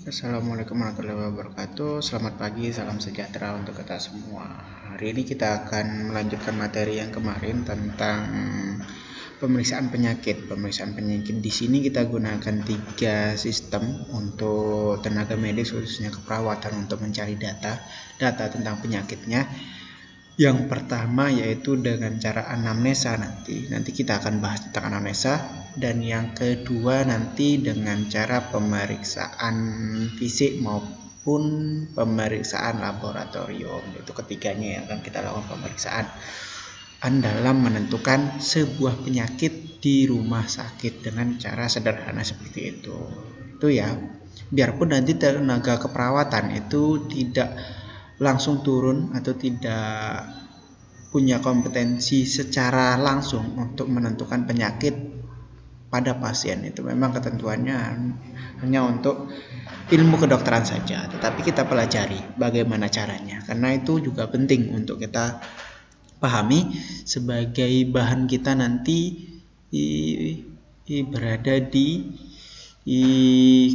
Assalamualaikum warahmatullahi wabarakatuh. Selamat pagi, salam sejahtera untuk kita semua. Hari ini kita akan melanjutkan materi yang kemarin tentang pemeriksaan penyakit. Pemeriksaan penyakit di sini kita gunakan 3 sistem untuk tenaga medis, khususnya keperawatan, untuk mencari data tentang penyakitnya. Yang pertama yaitu dengan cara anamnesa, nanti kita akan bahas tentang anamnesa. Dan yang kedua nanti dengan cara pemeriksaan fisik maupun pemeriksaan laboratorium. Itu ketiganya yang akan kita lakukan pemeriksaan dalam menentukan sebuah penyakit di rumah sakit dengan cara sederhana seperti itu. Itu ya, biarpun nanti tenaga keperawatan itu tidak langsung turun atau tidak punya kompetensi secara langsung untuk menentukan penyakit pada pasien, itu memang ketentuannya hanya untuk ilmu kedokteran saja, tetapi kita pelajari bagaimana caranya, karena itu juga penting untuk kita pahami sebagai bahan kita nanti berada di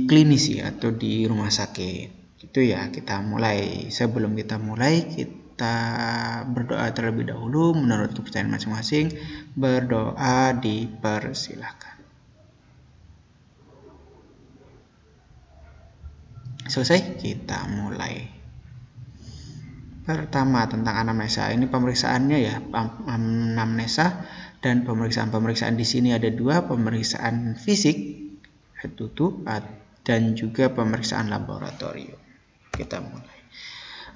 klinis ya, atau di rumah sakit. Itu ya, kita mulai. Sebelum kita mulai, kita berdoa terlebih dahulu menurut kepercayaan masing-masing. Berdoa dipersilakan. Selesai, kita mulai. Pertama tentang anamnesa. Ini pemeriksaannya ya, anamnesa, dan pemeriksaan di sini ada 2, pemeriksaan fisik dan juga pemeriksaan laboratorium. Kita mulai.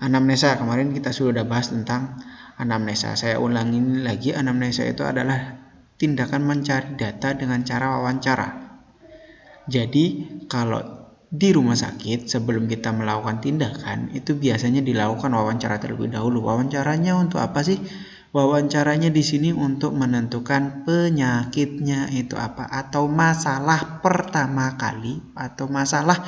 Anamnesa, kemarin kita sudah bahas tentang anamnesa. Saya ulangin lagi, anamnesa itu adalah tindakan mencari data dengan cara wawancara. Jadi kalau di rumah sakit sebelum kita melakukan tindakan itu biasanya dilakukan wawancara terlebih dahulu. Wawancaranya untuk apa sih? Wawancaranya di sini untuk menentukan penyakitnya itu apa, atau masalah pertama kali, atau masalah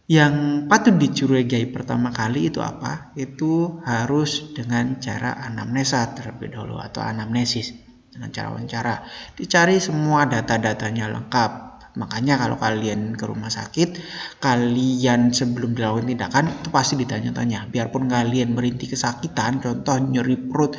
yang patut dicurigai pertama kali itu apa. Itu harus dengan cara anamnesa terlebih dahulu, atau anamnesis, dengan cara wawancara. Dicari semua data-datanya lengkap. Makanya kalau kalian ke rumah sakit, kalian sebelum dilakukan tindakan itu pasti ditanya-tanya. Biarpun kalian merintih kesakitan, contoh nyeri perut,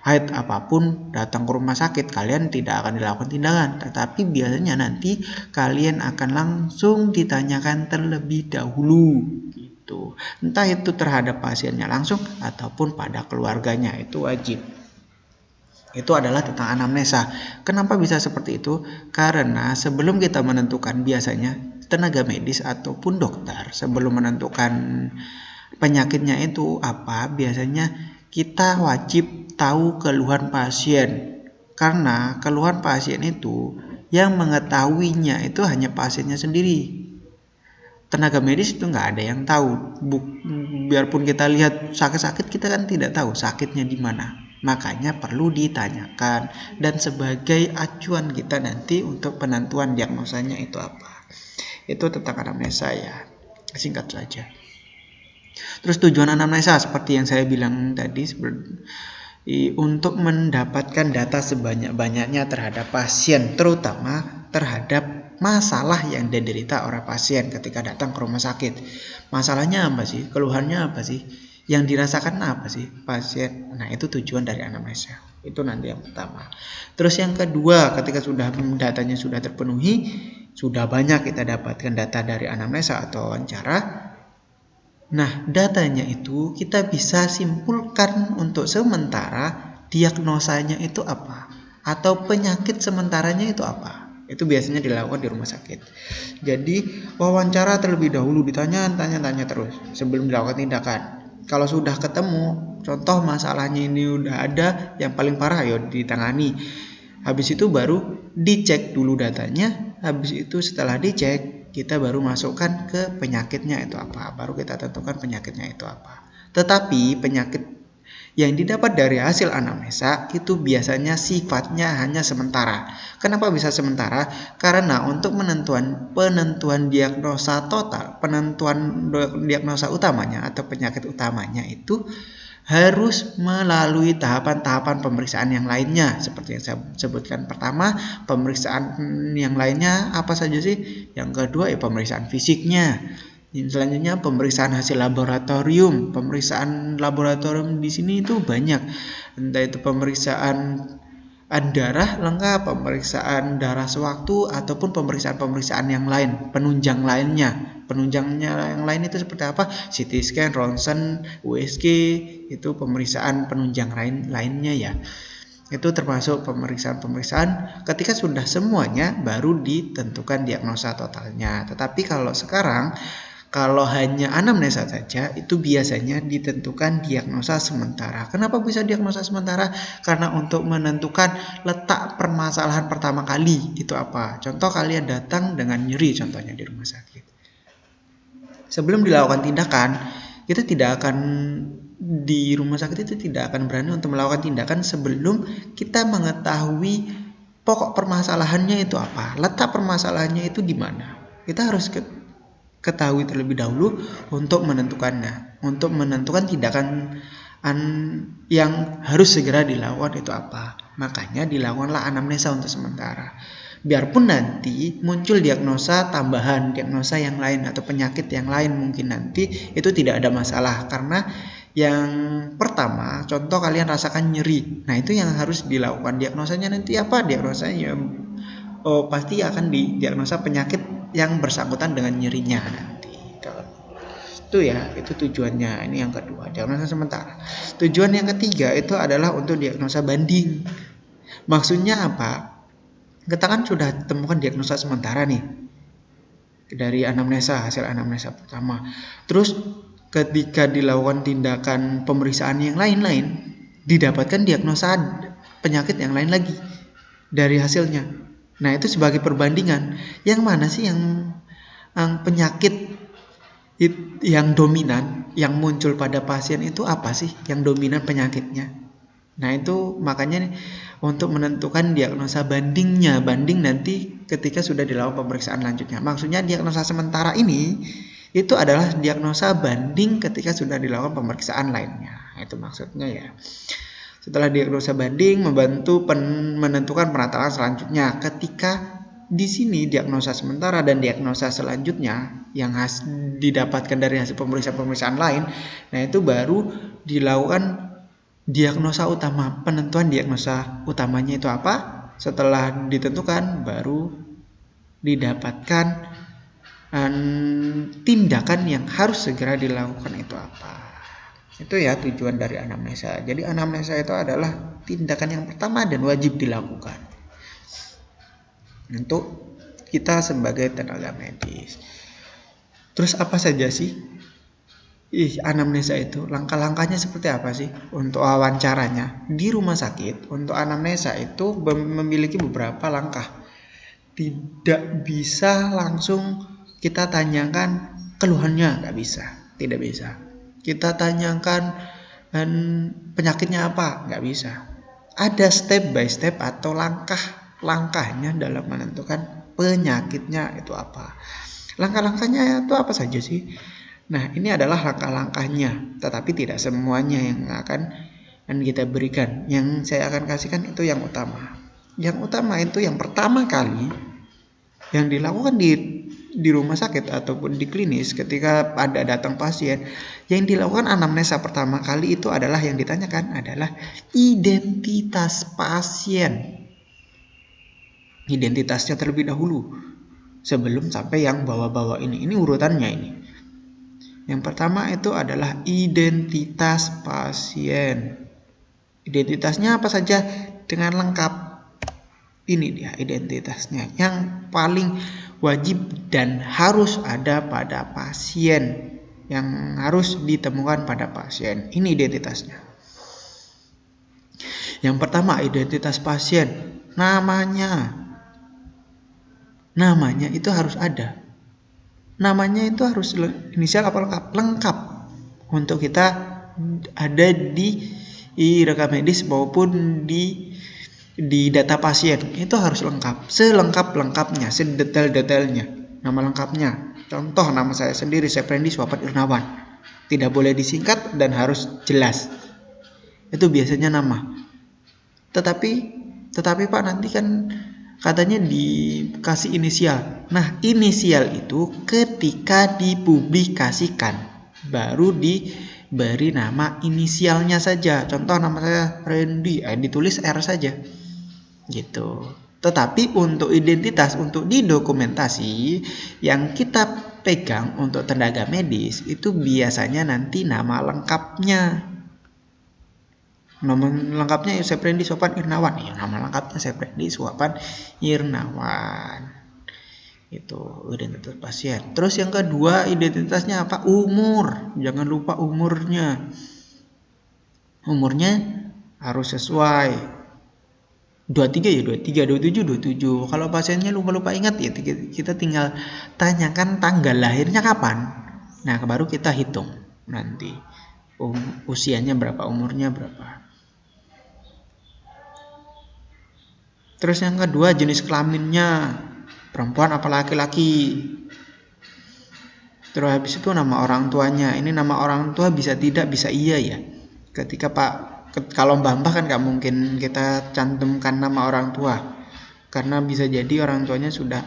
haid, apapun, datang ke rumah sakit, kalian tidak akan dilakukan tindakan. Tetapi biasanya nanti kalian akan langsung ditanyakan terlebih dahulu gitu. Entah itu terhadap pasiennya langsung ataupun pada keluarganya, itu wajib. Itu adalah tentang anamnesa. Kenapa bisa seperti itu? Karena sebelum kita menentukan, biasanya tenaga medis ataupun dokter sebelum menentukan penyakitnya itu apa, biasanya kita wajib tahu keluhan pasien. Karena keluhan pasien itu yang mengetahuinya itu hanya pasiennya sendiri. Tenaga medis itu nggak ada yang tahu. Biarpun kita lihat sakit-sakit, kita kan tidak tahu sakitnya di mana. Makanya perlu ditanyakan, dan sebagai acuan kita nanti untuk penentuan diagnosanya itu apa. Itu tentang anamnesa ya, singkat saja. Terus tujuan anamnesa seperti yang saya bilang tadi, untuk mendapatkan data sebanyak-banyaknya terhadap pasien, terutama terhadap masalah yang diderita oleh pasien ketika datang ke rumah sakit. Masalahnya apa sih? Keluhannya apa sih? Yang dirasakan apa sih pasien? Nah, itu tujuan dari anamnesa. Itu nanti yang pertama. Terus yang kedua, ketika datanya sudah terpenuhi, sudah banyak kita dapatkan data dari anamnesa atau wawancara. Nah, datanya itu kita bisa simpulkan untuk sementara diagnosanya itu apa, atau penyakit sementaranya itu apa. Itu biasanya dilakukan di rumah sakit. Jadi wawancara terlebih dahulu, ditanya-tanya terus sebelum dilakukan tindakan. Kalau sudah ketemu, contoh masalahnya ini udah ada, yang paling parah ya ditangani. Habis itu baru dicek dulu datanya. Habis itu setelah dicek, kita baru masukkan ke penyakitnya itu apa. Baru kita tentukan penyakitnya itu apa. Tetapi penyakit yang didapat dari hasil anamnesa itu biasanya sifatnya hanya sementara. Kenapa bisa sementara? Karena untuk penentuan diagnosa total, penentuan diagnosa utamanya atau penyakit utamanya itu harus melalui tahapan-tahapan pemeriksaan yang lainnya. Seperti yang saya sebutkan pertama, pemeriksaan yang lainnya apa saja sih? Yang kedua ya pemeriksaan fisiknya. Selanjutnya pemeriksaan hasil laboratorium. Pemeriksaan laboratorium di sini itu banyak. Entah itu pemeriksaan darah lengkap, pemeriksaan darah sewaktu, ataupun pemeriksaan yang lain, penunjang lainnya. Penunjangnya yang lain itu seperti apa? CT scan, ronsen, USG, itu pemeriksaan penunjang lainnya ya. Itu termasuk pemeriksaan ketika sudah semuanya baru ditentukan diagnosa totalnya. Tetapi kalau sekarang kalau hanya anamnesa saja itu biasanya ditentukan diagnosa sementara. Kenapa bisa diagnosa sementara? Karena untuk menentukan letak permasalahan pertama kali itu apa. Contoh kalian datang dengan nyeri contohnya di rumah sakit. Sebelum dilakukan tindakan, kita tidak akan di rumah sakit itu tidak akan berani untuk melakukan tindakan sebelum kita mengetahui pokok permasalahannya itu apa, letak permasalahannya itu di mana. Kita harus ketahui terlebih dahulu untuk menentukannya, untuk menentukan tindakan yang harus segera dilakukan itu apa. Makanya dilakukanlah anamnesa untuk sementara. Biarpun nanti muncul diagnosa tambahan, diagnosa yang lain atau penyakit yang lain mungkin nanti itu tidak ada masalah. Karena yang pertama, contoh kalian rasakan nyeri. Nah itu yang harus dilakukan. Diagnosanya nanti apa? Diagnosanya pasti akan didiagnosa penyakit yang bersangkutan dengan nyerinya nanti. Itu ya, itu tujuannya. Ini yang kedua, diagnosa sementara. Tujuan yang ketiga itu adalah untuk diagnosa banding. Maksudnya apa? Kita kan sudah temukan diagnosa sementara nih dari anamnesa, hasil anamnesa pertama. Terus ketika dilakukan tindakan pemeriksaan yang lain-lain, didapatkan diagnosa penyakit yang lain lagi dari hasilnya. Nah itu sebagai perbandingan, yang mana sih yang penyakit yang dominan, yang muncul pada pasien itu apa sih yang dominan penyakitnya. Nah itu makanya untuk menentukan diagnosa bandingnya, banding nanti ketika sudah dilakukan pemeriksaan lanjutnya. Maksudnya diagnosa sementara ini itu adalah diagnosa banding ketika sudah dilakukan pemeriksaan lainnya. Itu maksudnya ya. Setelah diagnosa banding membantu menentukan penataan selanjutnya. Ketika di sini diagnosa sementara dan diagnosa selanjutnya yang didapatkan dari hasil pemeriksaan lain, nah itu baru dilakukan diagnosa utama. Penentuan diagnosa utamanya itu apa? Setelah ditentukan baru didapatkan tindakan yang harus segera dilakukan itu apa. Itu ya tujuan dari anamnesa. Jadi anamnesa itu adalah tindakan yang pertama dan wajib dilakukan untuk kita sebagai tenaga medis. Terus apa saja sih anamnesa itu? Langkah-langkahnya seperti apa sih untuk wawancaranya? Di rumah sakit untuk anamnesa itu memiliki beberapa langkah. Tidak bisa langsung kita tanyakan keluhannya, nggak bisa, tidak bisa. Kita tanyakan penyakitnya apa, nggak bisa. Ada step by step atau langkahnya dalam menentukan penyakitnya itu apa. Langkah-langkahnya itu apa saja sih? Nah ini adalah langkah-langkahnya, tetapi tidak semuanya yang akan kita berikan. Yang saya akan kasihkan itu yang utama. Yang utama itu yang pertama kali yang dilakukan di rumah sakit ataupun di klinis ketika ada datang pasien, yang dilakukan anamnesa pertama kali itu adalah yang ditanyakan adalah identitas pasien. Identitasnya terlebih dahulu sebelum sampai yang bawah-bawah ini. Ini urutannya ini. Yang pertama itu adalah identitas pasien. Identitasnya apa saja dengan lengkap. Ini dia identitasnya yang paling wajib dan harus ada pada pasien, yang harus ditemukan pada pasien. Ini identitasnya. Yang pertama identitas pasien, namanya itu harus ada. Namanya itu harus inisial apa lengkap? Lengkap untuk kita ada di rekam medis maupun di data pasien. Itu harus lengkap, selengkap-lengkapnya, sedetail-detailnya. Nama lengkapnya. Contoh nama saya sendiri, Seprendy Swapat Irnawan. Tidak boleh disingkat dan harus jelas. Itu biasanya nama. Tetapi Pak nanti kan katanya dikasih inisial. Nah, inisial itu ketika dipublikasikan baru diberi nama inisialnya saja. Contoh nama saya Randy, ditulis R saja. Gitu. Tetapi untuk identitas, untuk di dokumentasi yang kita pegang untuk tenaga medis itu biasanya nanti nama lengkapnya. Nama lengkapnya Yosep Randy Sophan Irnawan. Ya, nama lengkapnya Yosep Randy Sophan Irnawan. Itu identitas pasien. Terus yang kedua identitasnya apa? Umur. Jangan lupa umurnya. Umurnya harus sesuai. 23 ya 23, 27. Kalau pasiennya lupa ingat ya kita tinggal tanyakan tanggal lahirnya kapan. Nah, baru kita hitung nanti usianya berapa, umurnya berapa. Terus yang kedua jenis kelaminnya, perempuan apa laki-laki. Terus habis itu nama orang tuanya. Ini nama orang tua bisa tidak, bisa iya ya. Ketika kalau Mbah kan nggak mungkin kita cantumkan nama orang tua, karena bisa jadi orang tuanya sudah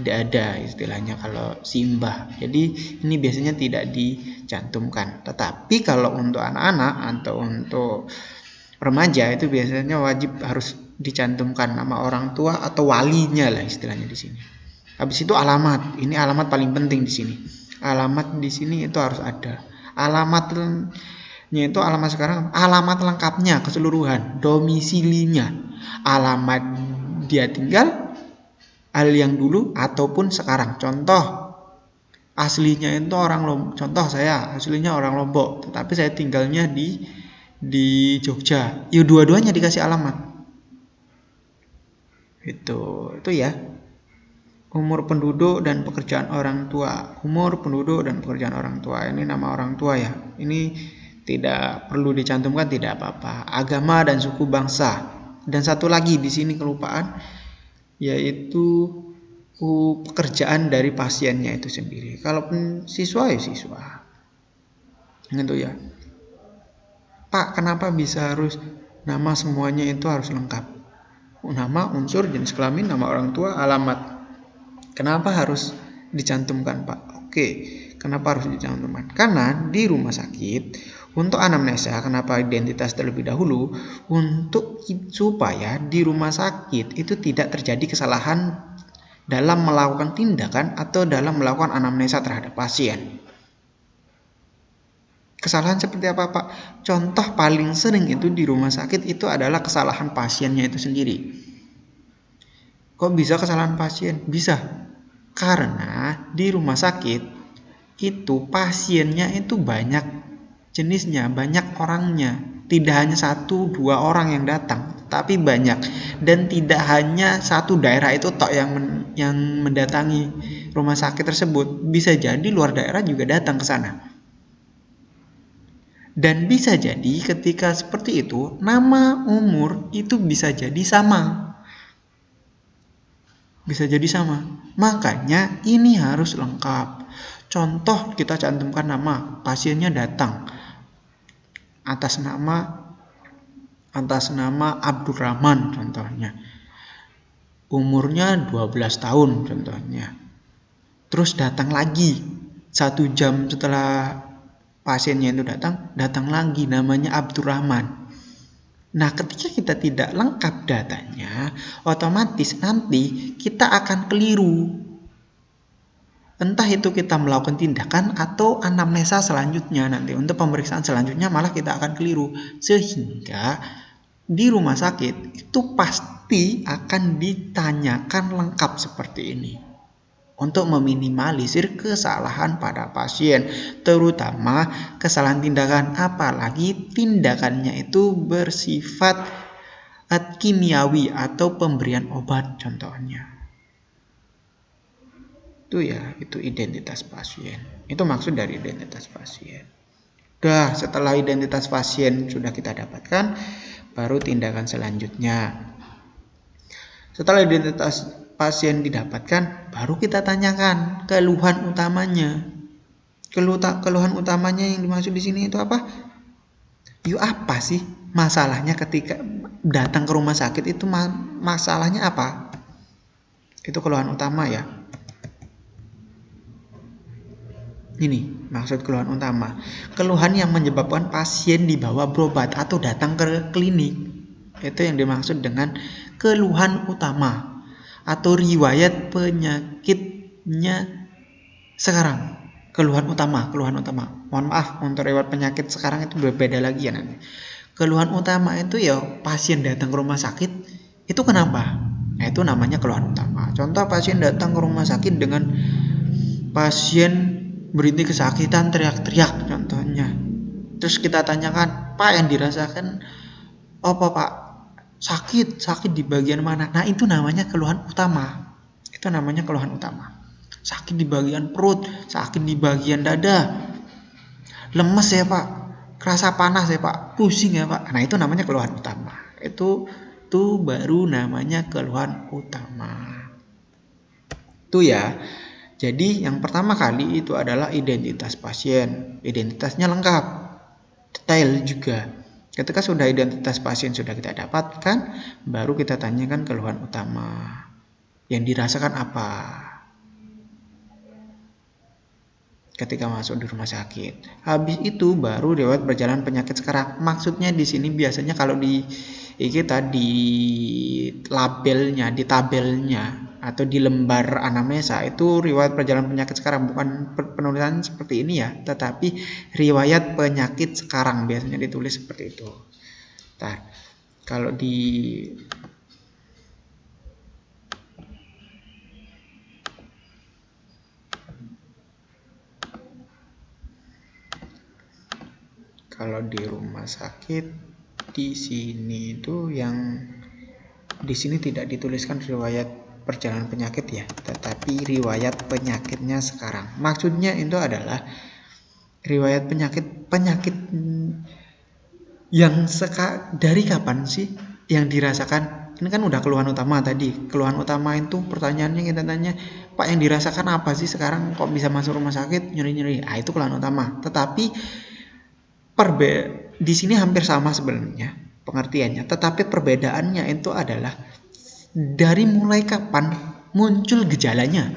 tidak ada istilahnya kalau si Mbah. Jadi ini biasanya tidak dicantumkan. Tetapi kalau untuk anak-anak atau untuk remaja itu biasanya wajib harus dicantumkan nama orang tua atau walinya lah istilahnya di sini. Habis itu alamat. Ini alamat paling penting di sini. Alamat di sini itu harus ada. Alamatnya itu alamat sekarang, alamat lengkapnya keseluruhan, domisilinya, alamat dia tinggal, hal yang dulu ataupun sekarang. Contoh aslinya itu orang Lombok. Contoh saya aslinya orang Lombok, tetapi saya tinggalnya di Jogja. Ya dua-duanya dikasih alamat. Itu ya. Umur penduduk dan pekerjaan orang tua. Umur penduduk dan pekerjaan orang tua. Ini nama orang tua ya. Ini tidak perlu dicantumkan, tidak apa-apa. Agama dan suku bangsa. Dan satu lagi di sini kelupaan, yaitu pekerjaan dari pasiennya itu sendiri. Kalaupun siswa ya siswa. Gitu ya. Pak, kenapa bisa harus nama semuanya itu harus lengkap? Nama, unsur, jenis kelamin, nama orang tua, alamat. Kenapa harus dicantumkan, Pak? Oke, kenapa harus dicantumkan? Karena di rumah sakit untuk anamnesa, kenapa identitas terlebih dahulu? Untuk supaya di rumah sakit itu tidak terjadi kesalahan dalam melakukan tindakan atau dalam melakukan anamnesa terhadap pasien. Kesalahan seperti apa, Pak? Contoh paling sering itu di rumah sakit itu adalah kesalahan pasiennya itu sendiri. Kok bisa kesalahan pasien? Bisa. Karena di rumah sakit itu pasiennya itu banyak jenisnya, banyak orangnya. Tidak hanya 1-2 orang yang datang, tapi banyak. Dan tidak hanya satu daerah itu tok yang mendatangi rumah sakit tersebut. Bisa jadi luar daerah juga datang ke sana. Dan bisa jadi ketika seperti itu, nama, umur itu bisa jadi sama. Bisa jadi sama. Makanya ini harus lengkap. Contoh kita cantumkan nama, pasiennya datang atas nama Abdurrahman contohnya. Umurnya 12 tahun contohnya. Terus datang lagi 1 jam setelah pasiennya itu datang lagi namanya Abdurrahman. Nah, ketika kita tidak lengkap datanya, otomatis nanti kita akan keliru. Entah itu kita melakukan tindakan atau anamnesa selanjutnya nanti. Untuk pemeriksaan selanjutnya malah kita akan keliru. Sehingga di rumah sakit itu pasti akan ditanyakan lengkap seperti ini. Untuk meminimalisir kesalahan pada pasien, terutama kesalahan tindakan, apalagi tindakannya itu bersifat kimiawi atau pemberian obat contohnya. Itu ya, itu identitas pasien. Itu maksud dari identitas pasien. Setelah identitas pasien sudah kita dapatkan, baru tindakan selanjutnya. Setelah identitas pasien didapatkan, baru kita tanyakan keluhan utamanya. Keluhan utamanya yang dimaksud di sini itu apa? Apa sih masalahnya ketika datang ke rumah sakit itu masalahnya apa? Itu keluhan utama ya. Ini maksud keluhan utama. Keluhan yang menyebabkan pasien dibawa berobat atau datang ke klinik. Itu yang dimaksud dengan keluhan utama atau riwayat penyakitnya sekarang. Keluhan utama. Mohon maaf, untuk riwayat penyakit sekarang itu berbeda lagi ya nanti. Keluhan utama itu ya pasien datang ke rumah sakit, itu kenapa? Nah, itu namanya keluhan utama. Contoh pasien datang ke rumah sakit dengan pasien berhenti kesakitan, teriak-teriak contohnya. Terus kita tanyakan, Pak, yang dirasakan apa Pak? Sakit di bagian mana? Nah, itu namanya keluhan utama. Sakit di bagian perut, sakit di bagian dada, lemes ya Pak, kerasa panas ya Pak, pusing ya Pak. Nah, itu namanya keluhan utama. Itu baru namanya keluhan utama. Itu ya. Jadi yang pertama kali itu adalah identitas pasien. Identitasnya lengkap, detail juga. Ketika sudah identitas pasien sudah kita dapatkan, baru kita tanyakan keluhan utama. Yang dirasakan apa ketika masuk di rumah sakit. Habis itu baru riwayat berjalan penyakit sekarang. Maksudnya di sini biasanya kalau di kita di labelnya, di tabelnya atau di lembar anamnesa itu riwayat perjalanan penyakit sekarang, bukan penulisan seperti ini ya, tetapi riwayat penyakit sekarang biasanya ditulis seperti itu. Nah, kalau di rumah sakit di sini itu yang di sini tidak dituliskan riwayat perjalanan penyakit ya, tetapi riwayat penyakitnya sekarang. Maksudnya itu adalah riwayat penyakit yang dari kapan sih yang dirasakan. Ini kan udah keluhan utama tadi. Keluhan utama itu pertanyaannya kita tanya, Pak, yang dirasakan apa sih sekarang kok bisa masuk rumah sakit nyeri-nyeri? Ah, itu keluhan utama. Tetapi di sini hampir sama sebenarnya pengertiannya, tetapi perbedaannya itu adalah dari mulai kapan muncul gejalanya,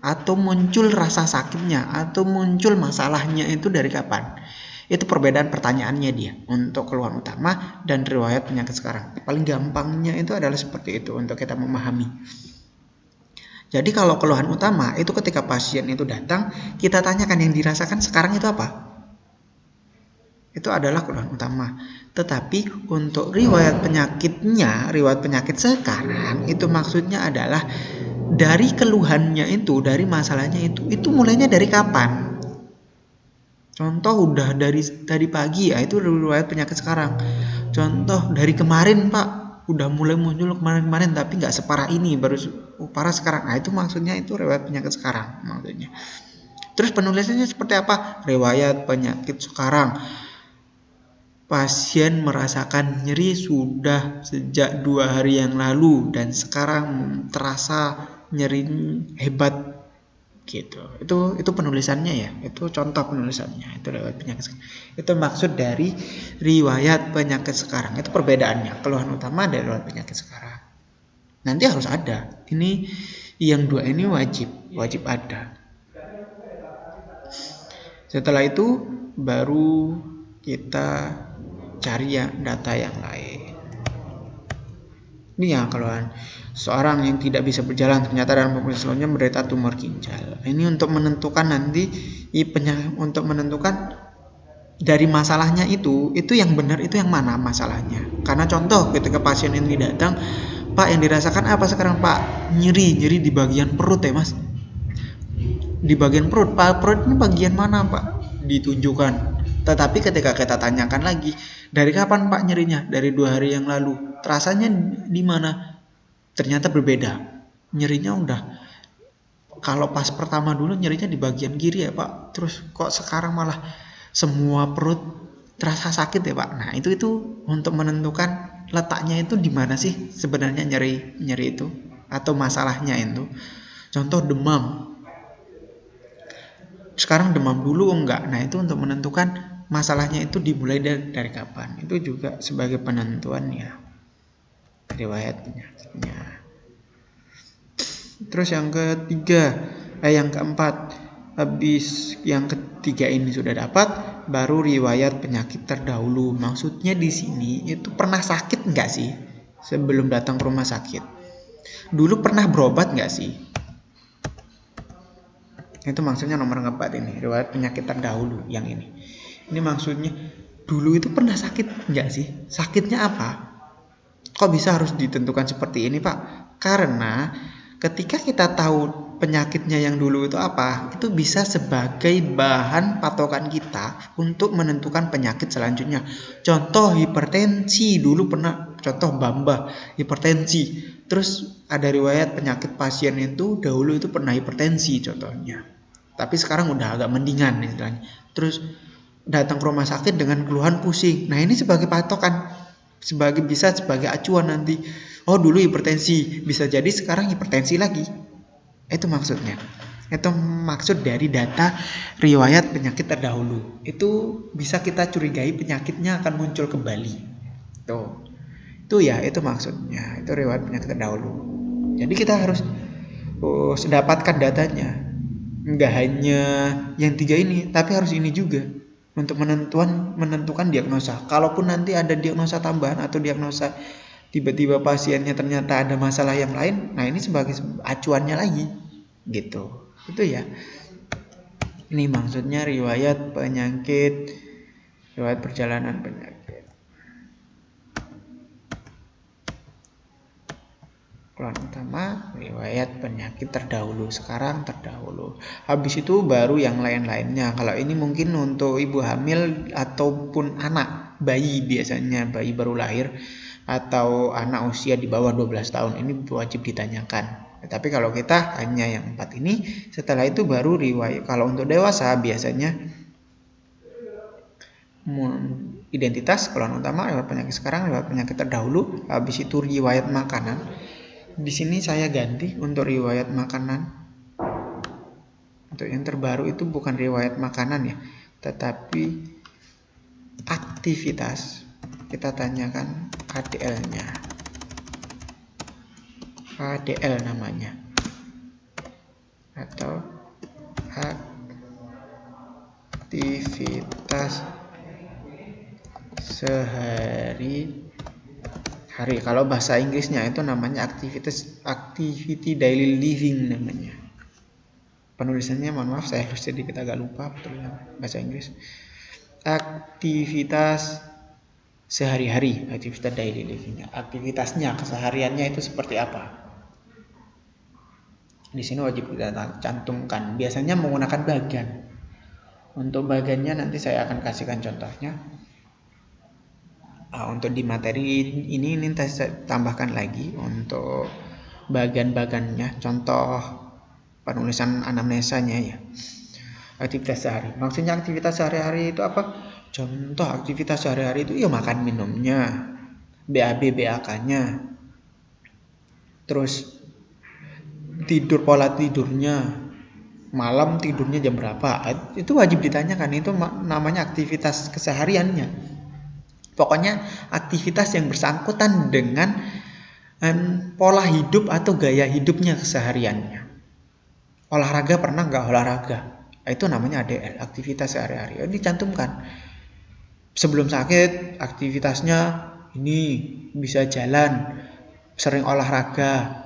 atau muncul rasa sakitnya, atau muncul masalahnya itu dari kapan. Itu perbedaan pertanyaannya dia untuk keluhan utama dan riwayat penyakit sekarang. Paling gampangnya itu adalah seperti itu untuk kita memahami. Jadi kalau keluhan utama itu ketika pasien itu datang, kita tanyakan yang dirasakan sekarang itu apa. Itu adalah keluhan utama. Tetapi untuk riwayat penyakitnya, riwayat penyakit sekarang itu maksudnya adalah dari keluhannya itu, dari masalahnya itu mulainya dari kapan. Contoh udah dari pagi ya, itu riwayat penyakit sekarang. Contoh dari kemarin Pak, udah mulai muncul kemarin tapi nggak separah ini, baru parah sekarang. Nah, itu maksudnya itu riwayat penyakit sekarang maksudnya. Terus penulisannya seperti apa? Riwayat penyakit sekarang. Pasien merasakan nyeri sudah sejak 2 hari yang lalu dan sekarang terasa nyeri hebat gitu. Itu penulisannya ya. Itu contoh penulisannya. Itu riwayat penyakit sekarang. Itu maksud dari riwayat penyakit sekarang. Itu perbedaannya. Keluhan utama dari riwayat penyakit sekarang. Nanti harus ada. Ini yang 2 ini wajib ada. Setelah itu baru kita cari data yang lain. Ini ya keluhan. Seorang yang tidak bisa berjalan ternyata dalam pemeriksaan selanjutnya menderita tumor ginjal. Ini untuk menentukan nanti untuk menentukan dari masalahnya itu yang benar itu yang mana masalahnya. Karena contoh ketika pasien ini datang, Pak, yang dirasakan apa sekarang Pak? Nyeri di bagian perut ya Mas. Di bagian perut. Pak, perut ini bagian mana Pak? Ditunjukkan. Tetapi ketika kita tanyakan lagi, dari kapan Pak nyerinya? Dari 2 hari yang lalu. Rasanya di mana? Ternyata berbeda. Nyerinya udah, kalau pas pertama dulu nyerinya di bagian kiri ya Pak. Terus kok sekarang malah semua perut terasa sakit ya Pak. Nah, itu untuk menentukan letaknya itu di mana sih sebenarnya nyeri itu atau masalahnya itu. Contoh demam. Sekarang demam dulu enggak. Nah, itu untuk menentukan masalahnya itu dimulai dari kapan. Itu juga sebagai penentuan ya riwayat penyakitnya. Terus yang keempat, habis yang ketiga ini sudah dapat, baru riwayat penyakit terdahulu. Maksudnya di sini itu pernah sakit nggak sih sebelum datang ke rumah sakit? Dulu pernah berobat nggak sih? Itu maksudnya nomor keempat ini, riwayat penyakit terdahulu yang ini. Ini maksudnya dulu itu pernah sakit nggak sih? Sakitnya apa? Kok bisa harus ditentukan seperti ini, Pak? Karena ketika kita tahu penyakitnya yang dulu itu apa, itu bisa sebagai bahan patokan kita untuk menentukan penyakit selanjutnya. Contoh hipertensi, dulu pernah, contoh Bamba, hipertensi. Terus ada riwayat penyakit pasien itu dahulu itu pernah hipertensi contohnya. Tapi sekarang udah agak mendingan istilahnya. Terus datang ke rumah sakit dengan keluhan pusing. Nah, ini sebagai patokan, bisa sebagai acuan nanti. Oh, dulu hipertensi, bisa jadi sekarang hipertensi lagi. Itu maksudnya. Itu maksud dari data riwayat penyakit terdahulu. Itu bisa kita curigai penyakitnya akan muncul kembali. Tuh. Itu ya, itu maksudnya. Itu riwayat penyakit terdahulu. Jadi kita harus dapatkan datanya. Enggak hanya yang 3 ini, tapi harus ini juga untuk menentukan diagnosa. Kalaupun nanti ada diagnosa tambahan atau diagnosa tiba-tiba pasiennya ternyata ada masalah yang lain, nah ini sebagai acuannya lagi gitu. Itu ya. Ini maksudnya riwayat penyakit, riwayat perjalanan penyakit. Keluhan utama, riwayat penyakit terdahulu, sekarang terdahulu. Habis itu baru yang lain-lainnya. Kalau ini mungkin untuk ibu hamil ataupun anak, bayi biasanya, bayi baru lahir atau anak usia di bawah 12 tahun, ini wajib ditanyakan. Tapi kalau kita hanya yang 4 ini, setelah itu baru riwayat. Kalau untuk dewasa biasanya identitas, keluhan utama, riwayat penyakit sekarang, riwayat penyakit terdahulu, habis itu riwayat makanan. Di sini saya ganti untuk riwayat makanan. Untuk yang terbaru itu bukan riwayat makanan ya, tetapi aktivitas. Kita tanyakan ADL-nya. ADL namanya. Atau aktivitas sehari-hari. Kalau bahasa Inggrisnya itu namanya activity daily living namanya. Penulisannya mohon maaf, saya sedikit agak lupa tulisan bahasa Inggris. Aktivitas sehari-hari, aktivitas daily living. Aktivitasnya, kesehariannya itu seperti apa? Di sini wajib kita cantumkan. Biasanya menggunakan bagan. Untuk bagannya nanti saya akan kasihkan contohnya. Untuk di materi ini saya tambahkan lagi untuk bagan-bagannya, contoh penulisan anamnesanya ya. Aktivitas sehari. Maksudnya aktivitas sehari-hari itu apa? Contoh aktivitas sehari-hari itu ya makan minumnya, BAB BAK-nya. Terus tidur, pola tidurnya, malam tidurnya jam berapa. Itu wajib ditanyakan, itu namanya aktivitas kesehariannya. Pokoknya aktivitas yang bersangkutan dengan pola hidup atau gaya hidupnya kesehariannya. Olahraga pernah nggak olahraga? Itu namanya ADL, aktivitas sehari-hari. Ini dicantumkan. Sebelum sakit, aktivitasnya ini bisa jalan, sering olahraga,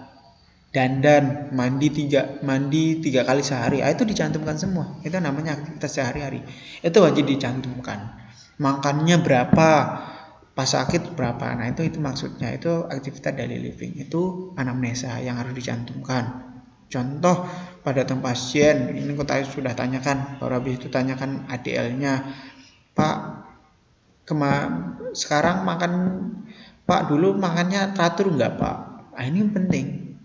dandan, mandi 3 kali sehari. Itu dicantumkan semua. Itu namanya aktivitas sehari-hari. Itu wajib dicantumkan. Makannya berapa, pas sakit berapa. Nah, itu maksudnya, itu aktivitas daily living. Itu anamnesa yang harus dicantumkan. Contoh pada datang pasien, ini kita sudah tanyakan, baru habis itu tanyakan ADL-nya. Pak, sekarang makan, Pak, dulu makannya teratur enggak, Pak? Nah, ini penting.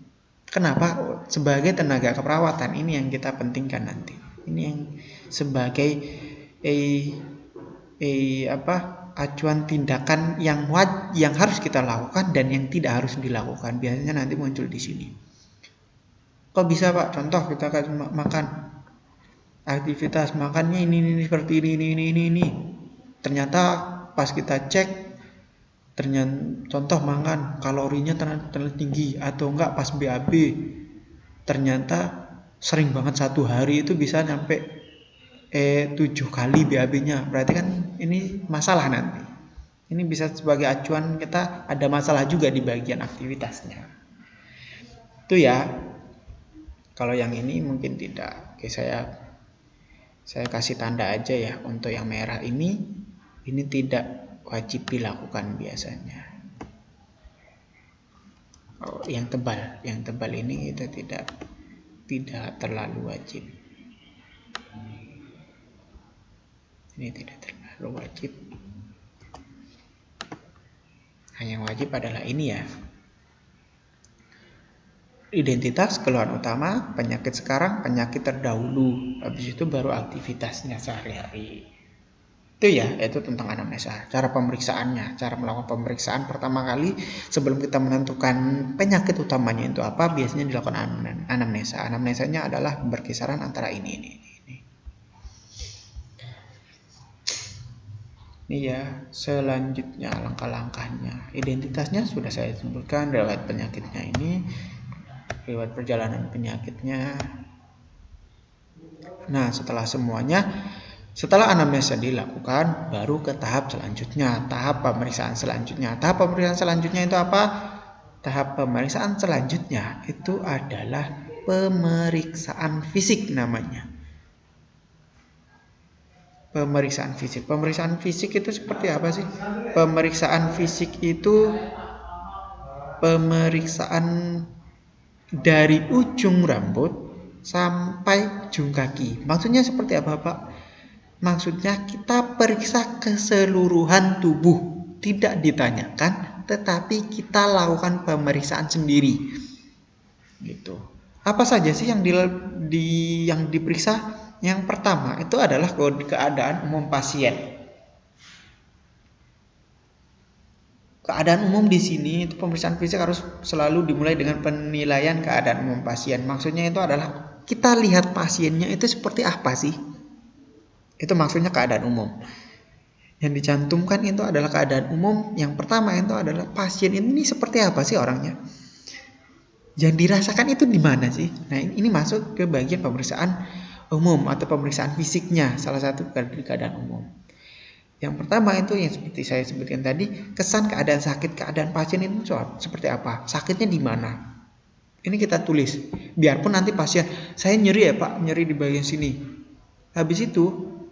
Kenapa? Sebagai tenaga keperawatan, ini yang kita pentingkan nanti. Ini yang sebagai acuan tindakan yang harus kita lakukan dan yang tidak harus dilakukan. Biasanya nanti muncul di sini. Kok bisa, Pak? Contoh kita akan makan. Aktivitas makannya ini seperti ini. Ternyata pas kita cek, contoh makan kalorinya terlalu tinggi, atau enggak pas BAB ternyata sering banget satu hari itu bisa sampai 7 kali BAB-nya. Berarti kan ini masalah nanti. Ini bisa sebagai acuan kita ada masalah juga di bagian aktivitasnya. Itu ya. Kalau yang ini mungkin tidak. Oke, saya kasih tanda aja ya. Untuk yang merah ini tidak wajib dilakukan biasanya. Yang tebal ini kita tidak terlalu wajib. Ini tidak terlalu wajib. Yang wajib adalah ini ya. Identitas, keluhan utama, penyakit sekarang, penyakit terdahulu. Habis itu baru aktivitasnya sehari-hari. Itu ya, itu tentang anamnesa. Cara pemeriksaannya, cara melakukan pemeriksaan pertama kali sebelum kita menentukan penyakit utamanya itu apa, biasanya dilakukan anamnesa. Anamnesanya adalah berkisaran antara ini. Ini ya, selanjutnya langkah-langkahnya. Identitasnya sudah saya sebutkan, riwayat penyakitnya ini, riwayat perjalanan penyakitnya. Nah, setelah anamnesa dilakukan, baru ke tahap selanjutnya, tahap pemeriksaan selanjutnya. Tahap pemeriksaan selanjutnya itu apa? Tahap pemeriksaan selanjutnya itu adalah pemeriksaan fisik namanya. Pemeriksaan fisik. Pemeriksaan fisik itu seperti apa sih? Pemeriksaan fisik itu pemeriksaan dari ujung rambut sampai ujung kaki. Maksudnya seperti apa, Pak? Maksudnya kita periksa keseluruhan tubuh, tidak ditanyakan, tetapi kita lakukan pemeriksaan sendiri. Gitu. Apa saja sih yang diperiksa? Yang pertama itu adalah keadaan umum pasien. Keadaan umum di sini itu pemeriksaan fisik harus selalu dimulai dengan penilaian keadaan umum pasien. Maksudnya itu adalah kita lihat pasiennya itu seperti apa sih? Itu maksudnya keadaan umum. Yang dicantumkan itu adalah keadaan umum. Yang pertama itu adalah pasien ini seperti apa sih orangnya? Yang dirasakan itu di mana sih? Nah, ini masuk ke bagian pemeriksaan umum atau pemeriksaan fisiknya, salah satu keadaan umum. Yang pertama itu yang seperti saya sebutkan tadi, kesan keadaan sakit, keadaan pasien itu seperti apa? Sakitnya di mana? Ini kita tulis. Biarpun nanti pasien, saya nyeri ya Pak, nyeri di bagian sini. Habis itu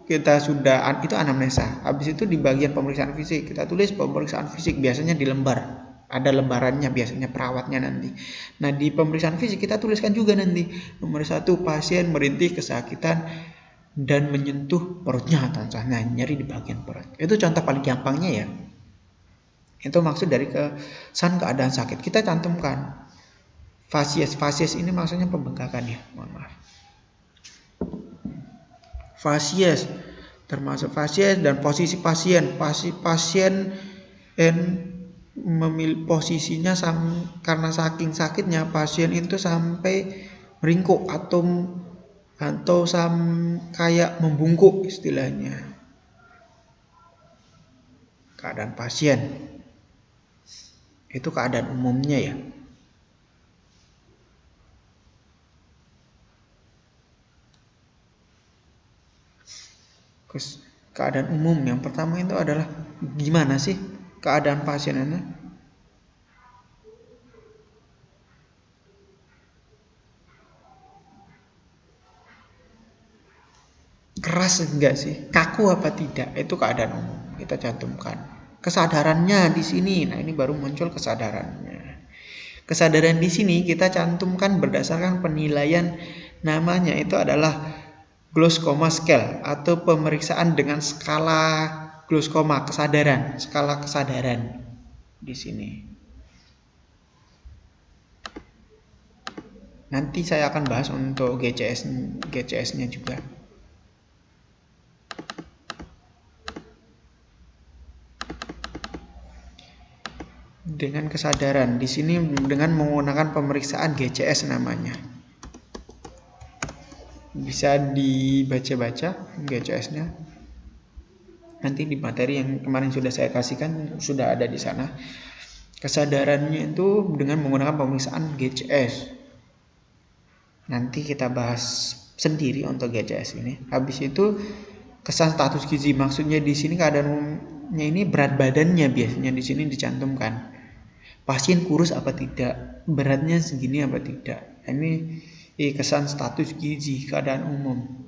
kita sudah, itu anamnesa. Habis itu di bagian pemeriksaan fisik, kita tulis pemeriksaan fisik, biasanya di lembar. Ada lembarannya biasanya perawatnya nanti. Nah, di pemeriksaan fisik kita tuliskan juga nanti. Nomor 1, pasien merintih kesakitan dan menyentuh perutnya atau nyeri di bagian perut. Itu contoh paling gampangnya ya. Itu maksud dari kesan keadaan sakit. Kita cantumkan. Fasies ini maksudnya pembengkakan ya. Mohon maaf. Fasies termasuk fasies dan posisi pasien. Pasien memilih posisinya karena saking sakitnya pasien itu sampai meringkuk atau kayak membungkuk istilahnya. Keadaan pasien itu keadaan umumnya ya. Keadaan umum yang pertama itu adalah gimana sih keadaan pasien ini? Keras enggak sih? Kaku apa tidak? Itu keadaan umum. Kita cantumkan. Kesadarannya di sini. Nah, ini baru muncul kesadarannya. Kesadaran di sini kita cantumkan berdasarkan penilaian, namanya itu adalah Glucoma Scale atau pemeriksaan dengan skala glucoma kesadaran, skala kesadaran di sini. Nanti saya akan bahas untuk GCS-nya juga. Dengan kesadaran di sini dengan menggunakan pemeriksaan GCS namanya. Bisa dibaca-baca GCS-nya. Nanti di materi yang kemarin sudah saya kasihkan sudah ada di sana. Kesadarannya itu dengan menggunakan pemeriksaan GCS. Nanti kita bahas sendiri untuk GCS ini. Habis itu kesan status gizi, maksudnya di sini keadaan umumnya ini berat badannya biasanya di sini dicantumkan. Pasien kurus apa tidak, beratnya segini apa tidak. Ini kesan status gizi keadaan umum.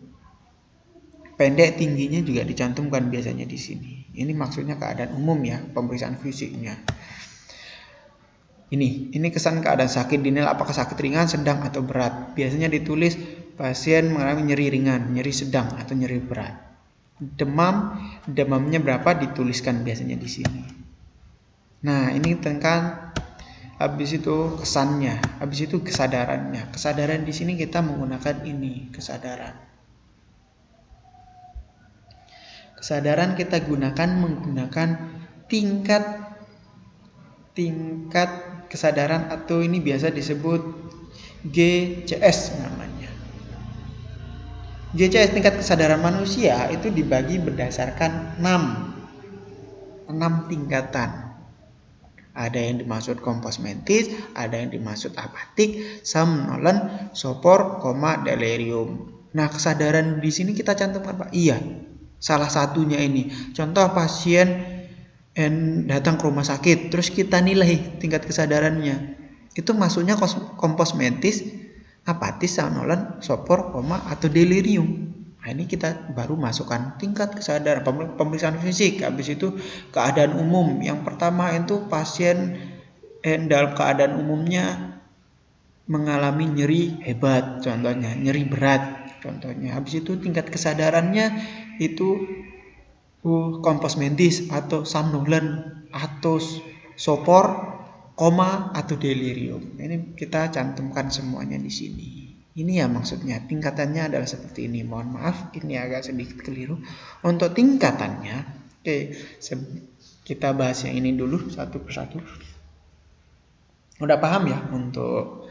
Pendek tingginya juga dicantumkan biasanya di sini. Ini maksudnya keadaan umum ya, pemeriksaan fisiknya. Ini kesan keadaan sakit, dinilai apakah sakit ringan, sedang atau berat. Biasanya ditulis pasien mengalami nyeri ringan, nyeri sedang atau nyeri berat. Demamnya berapa dituliskan biasanya di sini. Nah, ini tentang habis itu kesannya, habis itu kesadarannya. Kesadaran di sini kita menggunakan ini, kesadaran. Kesadaran kita gunakan menggunakan tingkat kesadaran atau ini biasa disebut GCS namanya. GCS tingkat kesadaran manusia itu dibagi berdasarkan 6 tingkatan. Ada yang dimaksud kompos mentis, ada yang dimaksud apatik, somnolent, sopor, delirium. Nah, kesadaran di sini kita cantumkan Pak. Iya, salah satunya ini. Contoh pasien datang ke rumah sakit, terus kita nilai tingkat kesadarannya. Itu masuknya kompos mentis, apatis, somnolent, sopor, atau delirium. Nah, ini kita baru masukkan tingkat kesadaran, pemeriksaan fisik. Habis itu keadaan umum. Yang pertama itu pasien dalam keadaan umumnya mengalami nyeri hebat, contohnya nyeri berat, contohnya. Habis itu tingkat kesadarannya itu kompos mentis atau somnolent atau sopor, atau delirium. Ini kita cantumkan semuanya di sini. Ini ya maksudnya, tingkatannya adalah seperti ini. Mohon maaf, ini agak sedikit keliru. Untuk tingkatannya, kita bahas yang ini dulu satu persatu. Udah paham ya untuk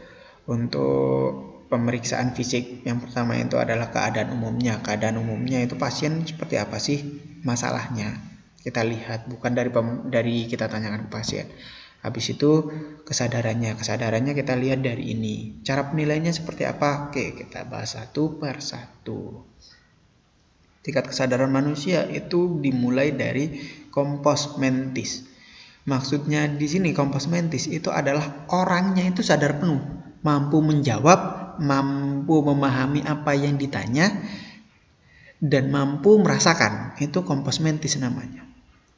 pemeriksaan fisik? Yang pertama itu adalah keadaan umumnya. Keadaan umumnya itu pasien seperti apa sih masalahnya? Kita lihat, bukan dari kita tanyakan ke pasien. Habis itu kesadarannya kita lihat dari ini. Cara penilaiannya seperti apa? Oke, kita bahas satu per satu. Tingkat kesadaran manusia itu dimulai dari kompos mentis. Maksudnya di sini kompos mentis itu adalah orangnya itu sadar penuh, mampu menjawab, mampu memahami apa yang ditanya, dan mampu merasakan. Itu kompos mentis namanya.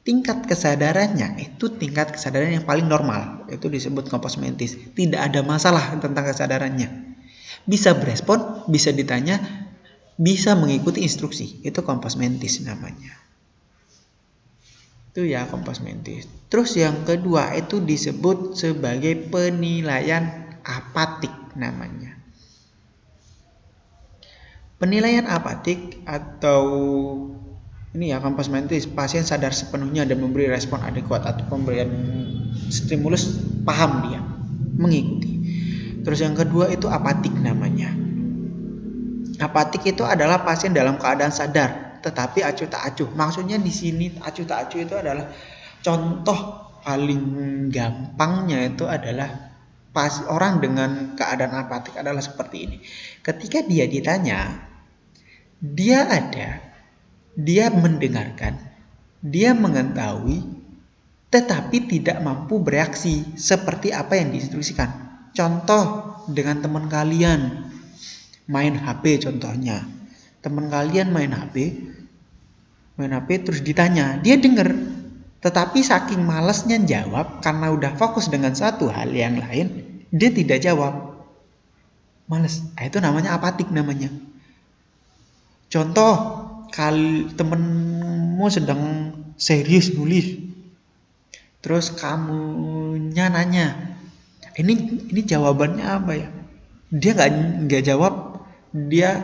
Tingkat kesadarannya itu tingkat kesadaran yang paling normal. Itu disebut kompos mentis. Tidak ada masalah tentang kesadarannya. Bisa berespon, bisa ditanya, bisa mengikuti instruksi. Itu kompos mentis namanya. Itu ya kompos mentis. Terus yang kedua itu disebut sebagai penilaian apatik namanya. Penilaian apatik atau ini ya kompos mentis, pasien sadar sepenuhnya dan memberi respon adekuat atau pemberian stimulus paham dia, mengikuti. Terus yang kedua itu apatik namanya. Apatik itu adalah pasien dalam keadaan sadar tetapi acuh tak acuh. Maksudnya di sini acuh tak acuh itu adalah contoh paling gampangnya itu adalah orang dengan keadaan apatik adalah seperti ini. Ketika dia ditanya, dia ada, dia mendengarkan, dia mengetahui, tetapi tidak mampu bereaksi seperti apa yang diinstruksikan. Contoh dengan teman kalian main HP contohnya. Teman kalian main HP terus ditanya, dia dengar, tetapi saking malasnya jawab karena udah fokus dengan satu hal yang lain, dia tidak jawab. Males. Itu namanya apatik namanya. Contoh, temenmu sedang serius nulis, terus kamunya nanya, ini jawabannya apa ya? Dia nggak jawab, dia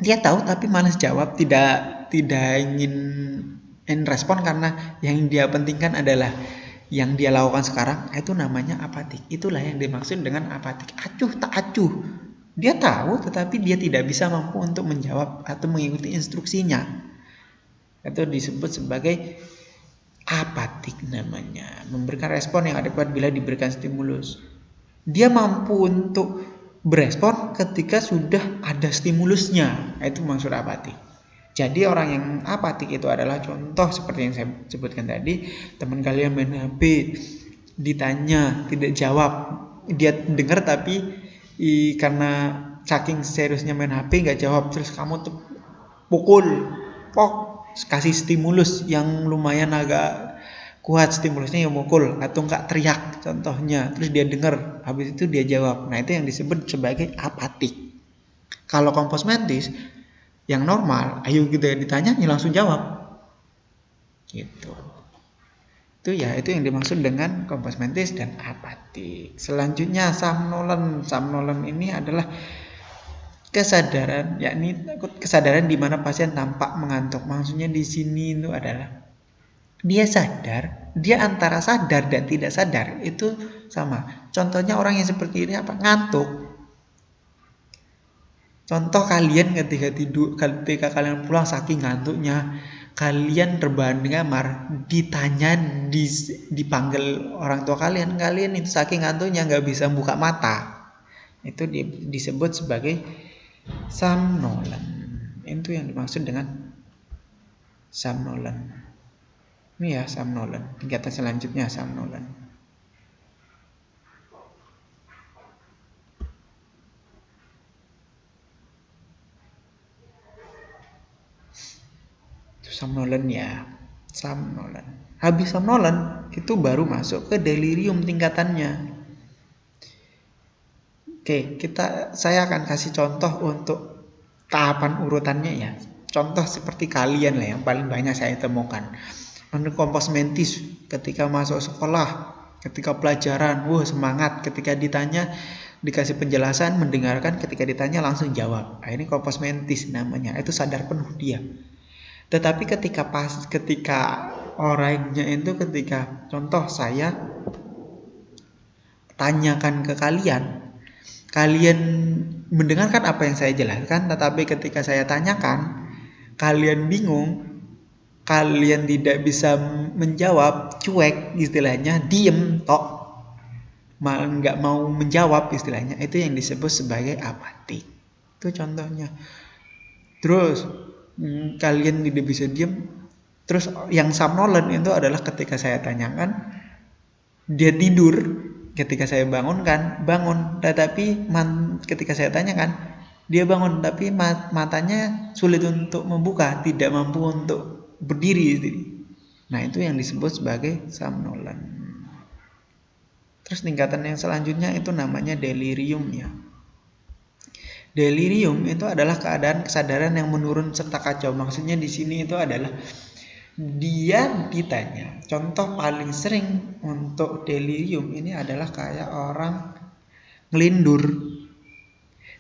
tahu tapi malas jawab, tidak ingin respon karena yang dia pentingkan adalah yang dia lakukan sekarang. Itu namanya apatik. Itulah yang dimaksud dengan apatik. Acuh tak acuh. Dia tahu tetapi dia tidak bisa mampu untuk menjawab atau mengikuti instruksinya. Itu disebut sebagai apatik namanya. Memberikan respon yang adekuat bila diberikan stimulus. Dia mampu untuk berespon ketika sudah ada stimulusnya. Itu maksud apatik. Jadi orang yang apatik itu adalah contoh seperti yang saya sebutkan tadi, teman kalian main HP, ditanya tidak jawab, dia dengar tapi karena saking seriusnya main HP nggak jawab, terus kamu tuh pukul, kasih stimulus yang lumayan agak kuat, stimulusnya yang mukul atau enggak teriak contohnya, terus dia dengar, habis itu dia jawab. Nah itu yang disebut sebagai apatik. Kalau kompos mentis yang normal, ayo kita ditanya langsung jawab gitu. Itu yang dimaksud dengan kompos mentis dan apatik. Selanjutnya somnolen. Somnolen ini adalah kesadaran, yakni kesadaran di mana pasien tampak mengantuk. Maksudnya di sini itu adalah dia sadar, dia antara sadar dan tidak sadar, itu sama. Contohnya orang yang seperti ini apa? Ngantuk. Contoh kalian ketika kalian pulang saking ngantuknya, kalian rebahan di kamar, ditanya, dipanggil orang tua kalian itu saking ngantuknya nggak bisa buka mata. Itu disebut sebagai somnolen. Itu yang dimaksud dengan somnolen. Ini ya somnolen. Tingkatan selanjutnya somnolen. Somnolen ya. Somnolen. Habis somnolen itu baru masuk ke delirium tingkatannya. Oke, saya akan kasih contoh untuk tahapan urutannya ya. Contoh seperti kalian lah yang paling banyak saya temukan. Menurut kompos mentis ketika masuk sekolah, ketika pelajaran, semangat, ketika ditanya dikasih penjelasan, mendengarkan, ketika ditanya langsung jawab. Nah, ini kompos mentis namanya. Itu sadar penuh dia. Tetapi ketika orangnya itu ketika contoh saya tanyakan ke kalian mendengarkan apa yang saya jelaskan, tetapi ketika saya tanyakan kalian bingung, kalian tidak bisa menjawab, cuek istilahnya, diem tok, malah nggak mau menjawab istilahnya, itu yang disebut sebagai apatik. Itu contohnya. Terus kalian tidak bisa diem. Terus yang somnolen itu adalah ketika saya tanyakan dia tidur, ketika saya bangun, tetapi ketika saya tanyakan dia bangun tapi matanya sulit untuk membuka, tidak mampu untuk berdiri. Nah itu yang disebut sebagai somnolen. Terus tingkatan yang selanjutnya itu namanya delirium ya. Delirium itu adalah keadaan kesadaran yang menurun serta kacau. Maksudnya di sini itu adalah dia ditanya. Contoh paling sering untuk delirium ini adalah kayak orang ngelindur.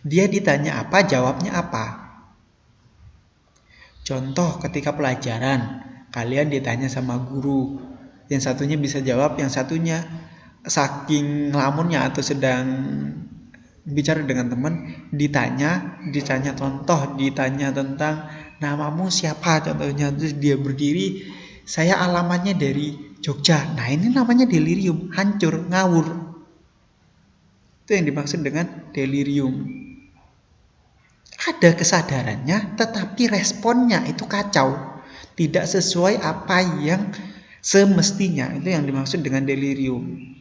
Dia ditanya apa, jawabnya apa. Contoh ketika pelajaran, kalian ditanya sama guru, yang satunya bisa jawab, yang satunya saking ngelamunnya atau sedang bicara dengan teman, ditanya contoh, ditanya tentang namamu siapa contohnya, terus dia berdiri, saya alamatnya dari Jogja. Nah ini namanya delirium, hancur, ngawur. Itu yang dimaksud dengan delirium. Ada kesadarannya, tetapi responnya itu kacau, tidak sesuai apa yang semestinya. Itu yang dimaksud dengan delirium.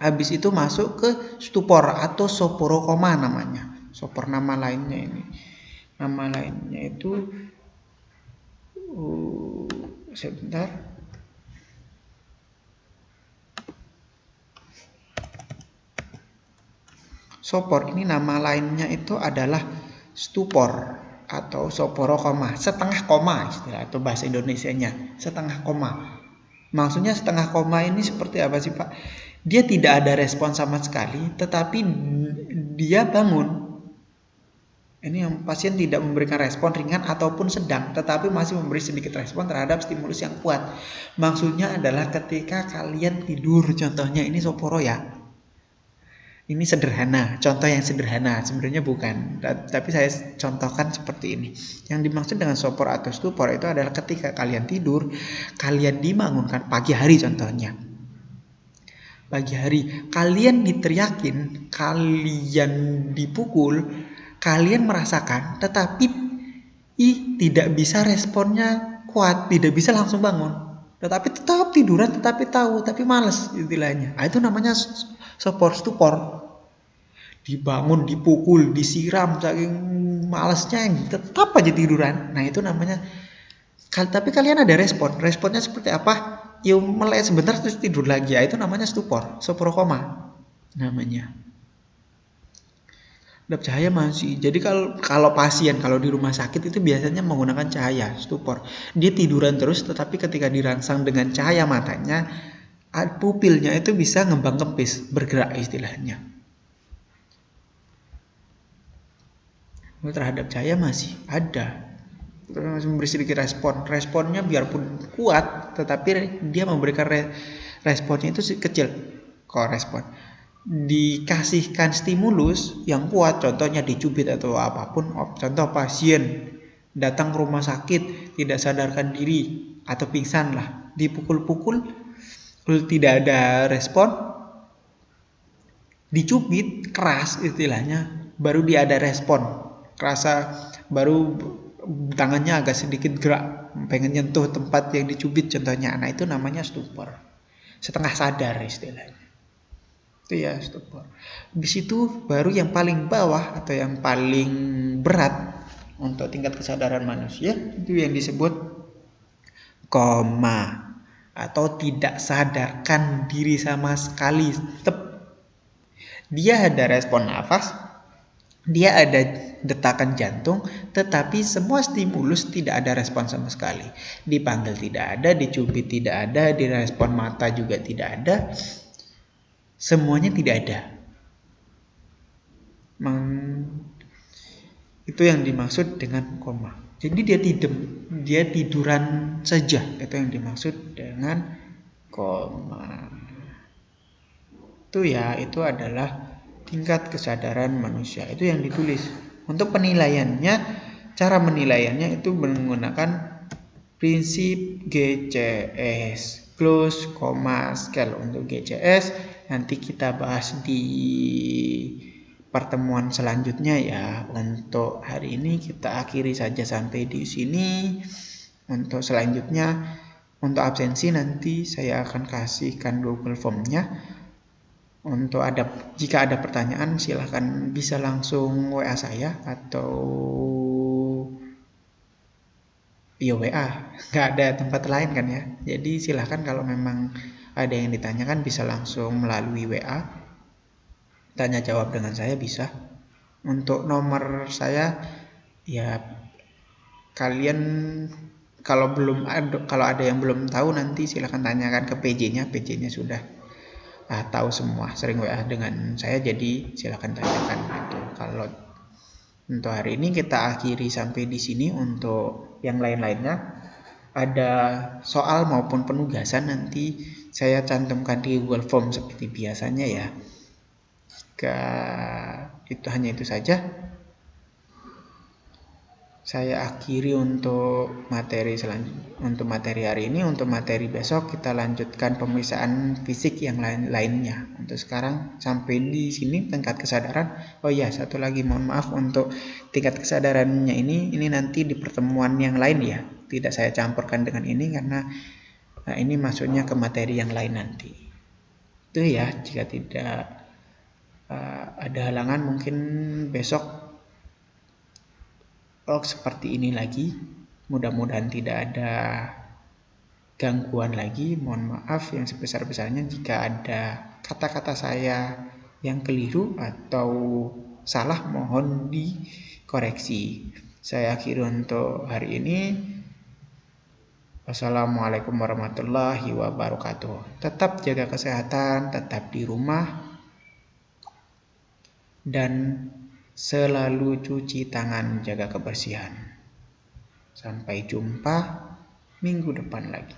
Habis itu masuk ke stupor atau soporokoma namanya. Sopor nama lainnya ini. Nama lainnya itu sebentar. Sopor ini nama lainnya itu adalah stupor atau soporokoma, setengah koma istilah atau bahasa Indonesianya, setengah koma. Maksudnya setengah koma ini seperti apa sih Pak? Dia tidak ada respon sama sekali, tetapi dia bangun. Ini yang pasien tidak memberikan respon ringan ataupun sedang, tetapi masih memberi sedikit respon terhadap stimulus yang kuat. Maksudnya adalah ketika kalian tidur, contohnya ini soporo ya. Ini sederhana, contoh yang sederhana, sebenarnya bukan. Tapi saya contohkan seperti ini. Yang dimaksud dengan sopor atau stupor itu adalah ketika kalian tidur, kalian dibangunkan pagi hari contohnya. pagi hari, kalian diteriakin, kalian dipukul, kalian merasakan, tetapi tidak bisa responnya kuat, tidak bisa langsung bangun, tetapi tetap tiduran, tetapi tahu, tapi males istilahnya. Itu namanya stupor. Dibangun, dipukul, disiram, saking malesnya tetap aja tiduran. Nah itu namanya. Tapi kalian ada responnya seperti apa? Ya melek sebentar terus tidur lagi. Itu namanya stupor koma namanya. Kedap cahaya masih. Jadi kalau pasien kalau di rumah sakit itu biasanya menggunakan cahaya stupor. Dia tiduran terus, tetapi ketika dirangsang dengan cahaya matanya, pupilnya itu bisa ngembang kempis, bergerak istilahnya. Terhadap cahaya masih ada, masih memberi sedikit responnya biarpun kuat, tetapi dia memberikan responnya itu kecil. Kalau respon dikasihkan stimulus yang kuat, contohnya dicubit atau apapun, contoh pasien datang ke rumah sakit tidak sadarkan diri atau pingsan lah, dipukul-pukul tidak ada respon, dicubit keras istilahnya, baru dia ada respon, kerasa baru tangannya agak sedikit gerak, pengen nyentuh tempat yang dicubit contohnya. Nah itu namanya stupor, setengah sadar istilahnya. Itu ya stupor. Di situ baru yang paling bawah atau yang paling berat untuk tingkat kesadaran manusia, itu yang disebut koma atau tidak sadarkan diri sama sekali. Dia ada respon nafas, dia ada detakan jantung, tetapi semua stimulus tidak ada respon sama sekali. Dipanggil tidak ada, dicubit tidak ada, direspon mata juga tidak ada. Semuanya tidak ada. Itu yang dimaksud dengan koma. Jadi dia tiduran saja. Itu yang dimaksud dengan koma. Itu adalah tingkat kesadaran manusia. Itu yang ditulis. Untuk penilaiannya, cara menilaiannya itu menggunakan prinsip GCS, close comma scale. Untuk GCS nanti kita bahas di pertemuan selanjutnya ya. Untuk hari ini kita akhiri saja sampai di sini. Untuk selanjutnya, untuk absensi nanti saya akan kasihkan Google Form-nya. Untuk jika ada pertanyaan silahkan bisa langsung WA saya atau WA, nggak ada tempat lain kan ya. Jadi silahkan kalau memang ada yang ditanyakan bisa langsung melalui WA, tanya jawab dengan saya bisa. Untuk nomor saya ya kalian kalau ada yang belum tahu nanti silahkan tanyakan ke PJ-nya sudah tahu semua, sering WA dengan saya, jadi silakan tanyakan itu. Kalau untuk hari ini kita akhiri sampai di sini. Untuk yang lain-lainnya ada soal maupun penugasan nanti saya cantumkan di Google Form seperti biasanya ya. Itu saja. Saya akhiri untuk materi selanjutnya. Untuk materi hari ini, untuk materi besok kita lanjutkan pemeriksaan fisik yang lainnya. Untuk sekarang sampai di sini tingkat kesadaran. Oh iya, satu lagi mohon maaf untuk tingkat kesadarannya ini nanti di pertemuan yang lain ya. Tidak saya campurkan dengan ini karena ini masuknya ke materi yang lain nanti. Itu ya, jika tidak ada halangan mungkin besok seperti ini lagi. Mudah-mudahan tidak ada gangguan lagi. Mohon maaf yang sebesar-besarnya jika ada kata-kata saya yang keliru atau salah, mohon dikoreksi. Saya akhiri untuk hari ini. Wassalamualaikum warahmatullahi wabarakatuh. Tetap jaga kesehatan, tetap di rumah, dan selalu cuci tangan, jaga kebersihan. Sampai jumpa minggu depan lagi.